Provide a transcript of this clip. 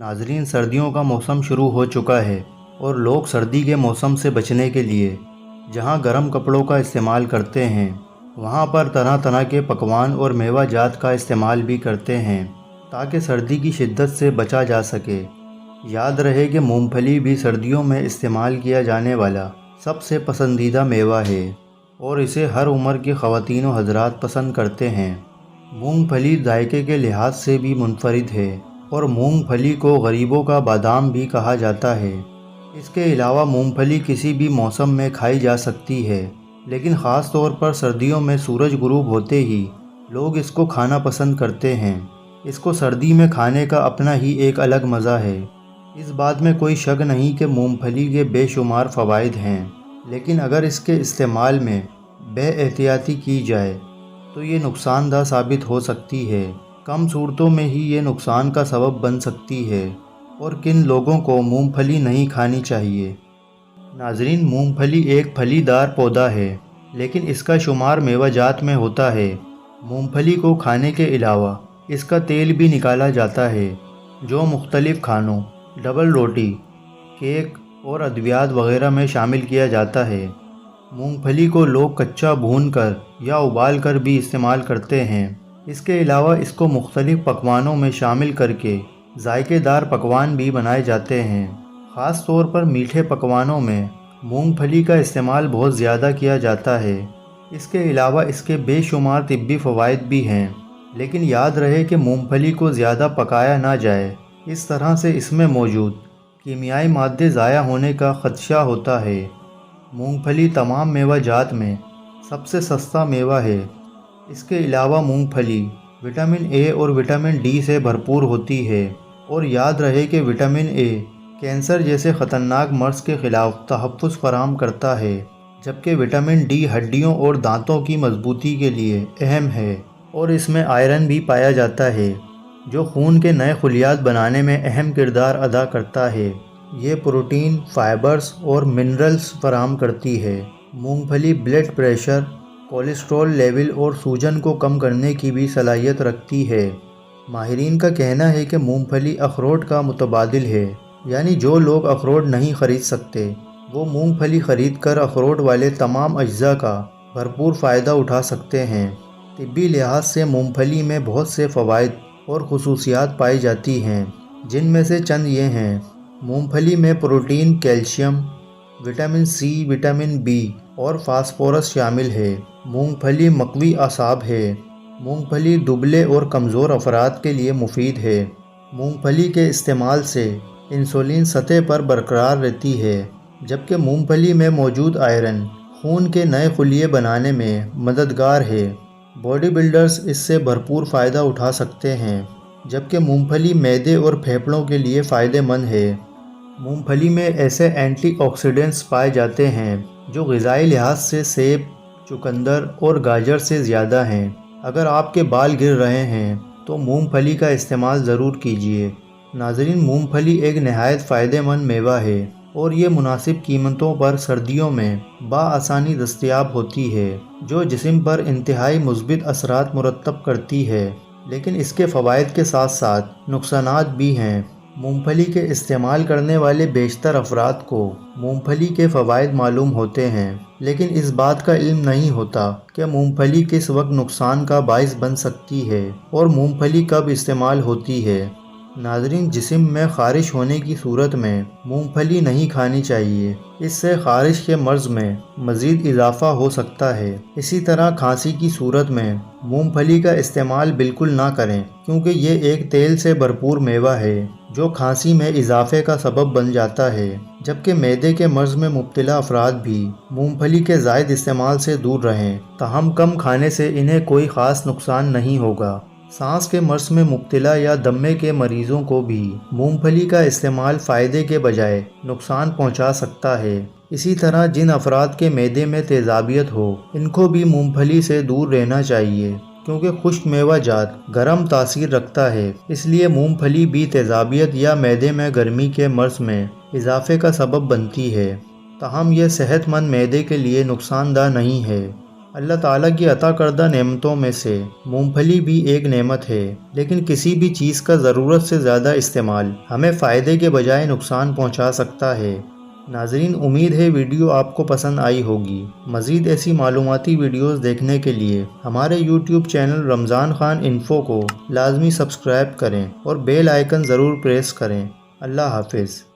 नाजरीन, सर्दियों का मौसम शुरू हो चुका है और लोग सर्दी के मौसम से बचने के लिए जहां गर्म कपड़ों का इस्तेमाल करते हैं, वहां पर तरह तरह के पकवान और मेवा जात का इस्तेमाल भी करते हैं ताकि सर्दी की शिद्दत से बचा जा सके। याद रहे कि मूंगफली भी सर्दियों में इस्तेमाल किया जाने वाला सबसे पसंदीदा मेवा है और इसे हर उम्र के ख़वातीन व हज़रात पसंद करते हैं। मूंगफली जायके के लिहाज से भी मुनफरिद है और मूंगफली को गरीबों का बादाम भी कहा जाता है। इसके अलावा मूंगफली किसी भी मौसम में खाई जा सकती है, लेकिन ख़ास तौर पर सर्दियों में सूरज गुरूब होते ही लोग इसको खाना पसंद करते हैं। इसको सर्दी में खाने का अपना ही एक अलग मज़ा है। इस बात में कोई शक नहीं कि मूंगफली के बेशुमार फ़वाइद हैं, लेकिन अगर इसके इस्तेमाल में बेएहतियाती की जाए तो ये नुकसानदा साबित हो सकती है। कम सूरतों में ही ये नुकसान का सबब बन सकती है। और किन लोगों को मूंगफली नहीं खानी चाहिए? नाजरीन, मूंगफली एक फलीदार पौधा है, लेकिन इसका शुमार मेवा जात में होता है। मूंगफली को खाने के अलावा इसका तेल भी निकाला जाता है, जो मुख्तलिफ़ खानों, डबल रोटी, केक और अद्वियात वगैरह में शामिल किया जाता है। मूंगफली को लोग कच्चा भूनकर या उबाल कर भी इस्तेमाल करते हैं। इसके अलावा इसको मुख्तलिफ़ पकवानों में शामिल करके जायकेदार पकवान भी बनाए जाते हैं। ख़ास तौर पर मीठे पकवानों में मूंगफली का इस्तेमाल बहुत ज़्यादा किया जाता है। इसके अलावा इसके बेशुमार तिब्बी फ़वाइद भी हैं, लेकिन याद रहे कि मूंगफली को ज़्यादा पकाया ना जाए। इस तरह से इसमें मौजूद कीमियाई मादे ज़ाया होने का ख़दशा होता है। मूंगफली तमाम मेवा जात में सबसे सस्ता मेवा है। इसके अलावा मूंगफली विटामिन ए और विटामिन डी से भरपूर होती है। और याद रहे कि विटामिन ए कैंसर जैसे ख़तरनाक मर्ज़ के ख़िलाफ़ तहफ़्फ़ुज़ फराहम करता है, जबकि विटामिन डी हड्डियों और दांतों की मजबूती के लिए अहम है। और इसमें आयरन भी पाया जाता है, जो खून के नए खलियात बनाने में अहम किरदार अदा करता है। ये प्रोटीन, फाइबर्स और मिनरल्स फराहम करती है। मूंगफली ब्लड प्रेशर, कोलेस्ट्रॉल लेवल और सूजन को कम करने की भी सलाहियत रखती है। माहिरीन का कहना है कि मूंगफली अखरोट का मुतबादिल है, यानी जो लोग अखरोट नहीं ख़रीद सकते वो मूंगफली ख़रीद कर अखरोट वाले तमाम अज्जा का भरपूर फ़ायदा उठा सकते हैं। तिब्बी लिहाज से मूंगफली में बहुत से फ़वाइद और खुसूसियात पाई जाती हैं, जिनमें से चंद ये हैं। मूंगफली में protein, calcium, vitamin C, vitamin B और फास्फोरस शामिल है। मूंगफली मक़वी आसाब है। मूंगफली दुबले और कमज़ोर अफराद के लिए मुफीद है। मूंगफली के इस्तेमाल से इंसुलिन सतह पर बरकरार रहती है, जबकि मूंगफली में मौजूद आयरन खून के नए खुलिये बनाने में मददगार है। बॉडी बिल्डर्स इससे भरपूर फ़ायदा उठा सकते हैं, जबकि मूंगफली मैदे और फेफड़ों के लिए फ़ायदेमंद है। मूंगफली में ऐसे एंटीऑक्सीडेंट्स पाए जाते हैं जो ग़िज़ाई लिहाज से सेब, चुकंदर और गाजर से ज़्यादा हैं। अगर आपके बाल गिर रहे हैं तो मूंगफली का इस्तेमाल ज़रूर कीजिए। नाज़रीन, मूंगफली एक नहायत फ़ायदेमंद मेवा है और ये मुनासिब कीमतों पर सर्दियों में बाआसानी दस्तयाब होती है, जो जिस्म पर इंतहाई मुस्बित असरात मुरतब करती है। लेकिन इसके फ़वाइद के साथ साथ नुकसानात भी हैं। मूंगफली के इस्तेमाल करने वाले बेशतर अफराद को मूंगफली के फ़वाइद मालूम होते हैं, लेकिन इस बात का इल्म नहीं होता कि मूंगफली किस वक्त नुकसान का बाइस बन सकती है और मूंगफली कब इस्तेमाल होती है। नाज़रीन, जिस्म में ख़ारिश होने की सूरत में मूंगफली नहीं खानी चाहिए। इससे ख़ारिश के मर्ज़ में मज़ीद इजाफ़ा हो सकता है। इसी तरह खांसी की सूरत में मूंगफली का इस्तेमाल बिल्कुल ना करें, क्योंकि ये एक तेल से भरपूर मेवा है जो खांसी में इजाफ़े का सबब बन जाता है। जबकि मैदे के मर्ज़ में मुब्तला अफराद भी मूंगफली के ज़ायद इस्तेमाल से दूर रहें। ताहम कम खाने से इन्हें कोई ख़ास नुकसान नहीं होगा। सांस के मर्ज़ में मुब्तला या दमे के मरीज़ों को भी मूंगफली का इस्तेमाल फ़ायदे के बजाय नुकसान पहुंचा सकता है। इसी तरह जिन अफराद के मैदे में तेज़ाबियत हो, इनको भी मूंगफली से दूर रहना चाहिए, क्योंकि खुश्क मेवा जात गर्म तासीर रखता है। इसलिए मूंगफली भी तेज़ाबियत या मैदे में गर्मी के मर्ज़ में इजाफ़े का सबब बनती है। ताहम यह सेहतमंद मैदे के लिए नुकसानदा नहीं है। اللہ تعالیٰ کی عطا کردہ نعمتوں میں سے مونگ پھلی بھی ایک نعمت ہے، لیکن کسی بھی چیز کا ضرورت سے زیادہ استعمال ہمیں فائدے کے بجائے نقصان پہنچا سکتا ہے۔ ناظرین، امید ہے ویڈیو آپ کو پسند آئی ہوگی۔ مزید ایسی معلوماتی ویڈیوز دیکھنے کے لیے ہمارے یوٹیوب چینل رمضان خان انفو کو لازمی سبسکرائب کریں اور بیل آئیکن ضرور پریس کریں۔ اللہ حافظ۔